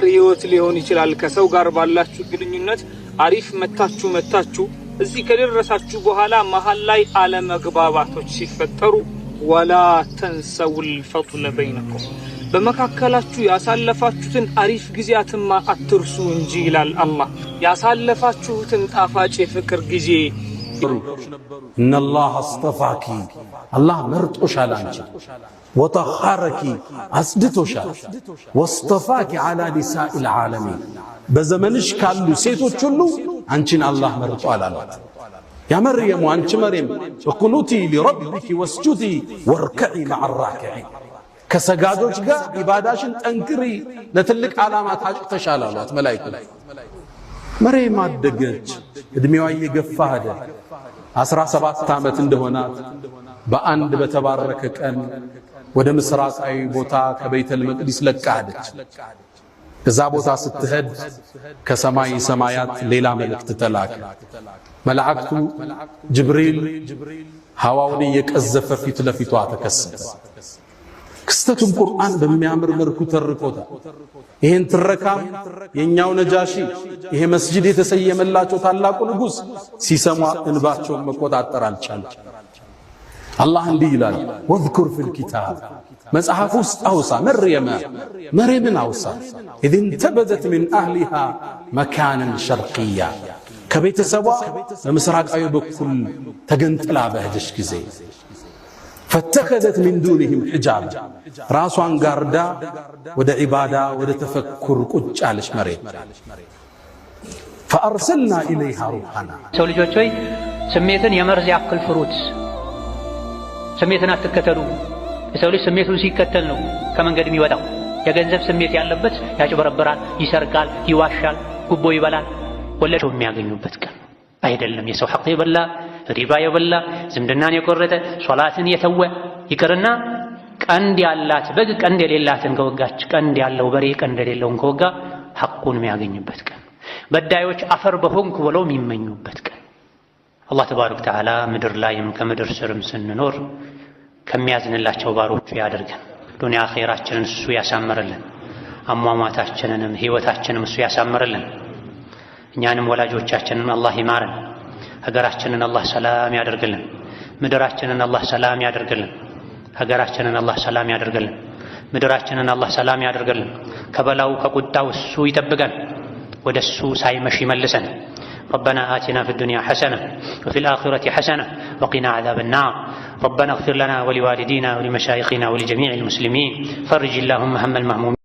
ህይወት ሊሆን ይችላል ከሰው ጋር ባላችሁ ግንኙነት አሪፍ መታችሁ እዚህ ከደረሳችሁ በኋላ መሃል ላይ አለመግባባቶች ሲፈጠሩ ወላ ተንሰውል ፈضل በይነኩም በመካከላችሁ ያሳለፋችሁትን አሪፍ ጊዜያትማ አትርሱ እንጂ ይላል አላህ ያሳለፋችሁትን ጣፋጭ የፍቅር ጊዜ إن الله اصطفاك الله مرطوشال አንቺ وطهرك አስድቶሻል واصطفاك على نساء العالمين በዘመንሽ ካሉ ሴቶች ሁሉ አንቺን አላህ መርጧል አላት ያ መርየም አንቺ መርየም እቁኑቲ لربك واسجدي واركعي مع الراكعين ከሰጋዶች ጋር ኢባዳሽን ጠንክሪ ለትልቅ ዓላማ ታጭተሻል አሏት መላእክቱ መርየም አደገች እድሜዋ እየገፋ ሄደ 17 ዓመት እንደሆናት በአንድ በተባረከ ቀን ወደ ምስራቃዊ ቦታ ከቤተል መቅዲስ ለቃደች እዛ ቦታ ስትሄድ ከሰማይ ሰማያት ሌላ መልእክት ተላከ መላእክቱ ጅብሪል ሐዋውን እየቀዘፈ ፊት ለፊቷ ተከሰተ ክስተቱን ቁርአን በሚያምር መልኩ ተርኮታል ይሄን ትረካም የኛው ነጃሺ ይሄ መስጂድ የተሰየመላቸው ታላቁ ንጉስ ሲሰማ እንባቸውን መቆጣጠር አልቻለም አላህ እንዲህ ይላል ወذكر في الكتاب መጽሐፍ ውስጥ አውሳ መርየምን አውሳ إذ انتبذت من أهلها مكانا شرقيا ከቤተሰቧ በምስራቃዊ በኩል ተገንጥላ በሄደች ጊዜ فاتخذت من دونهم حجاب راسوان غاردا ودا عباده ودا تفكر ቁጭ አለች መርየም فارسلنا اليها روحنا ሰው ልጆች ሆይ ስሜትን የመርዝ ያክል ፍሩት ስሜትን አትከተሉ የሰው ልጅ ስሜቱን ሲከተል ነው ከመንገድ የሚወጣው የገንዘብ ስሜት ያለበት ያጭበረብራል ይሰርቃል ይዋሻል ጉቦ ይበላል ወለዶ የሚያገኙበት ቀን አይደለም የሰው ሐቅ ይበላ ሪባ የበላ ዝምድናን የቆረጠ ሶላትን የተወ ይቅርና ቀንድ ያላት በግ ቀንድ የሌላትን ከወጋች ቀንድ ያለው በሬ ቀንድ የሌለውን ከወጋ ሐቁን የሚያገኝበት ቀን በዳዮች አፈር በሆንኩ ብለው የሚመኙበት ቀን አላህ ተባረከ ወተዓላ ምድር ላይም ከምድር ስርም ስንኖር ከሚያዝንላቸው ባሮቹ ያደርገን ዱንያ አኺራችንን እሱ ያሳምርልን አሟሟታችንንም ህይወታችንንም እሱ ያሳምርልን እኛንም ወላጆቻችንን አላህ ይማረን ሀገራችንን አላህ ሰላም ያደርግልን ምድራችንን አላህ ሰላም ያደርግልን ሀገራችንን አላህ ሰላም ያደርግልን ምድራችንን አላህ ሰላም ያደርግልን ከበላው ከቁጣው እሱ ይጠብቀን ወደሱ ሳይመሽ ይመልሰን ربنا آتنا في الدنيا حسنة وفي الآخرة حسنة وقنا عذاب النار ربنا اغفر لنا ولوالدينا ولمشايخنا ولجميع المسلمين فرج اللهم هم المهمومين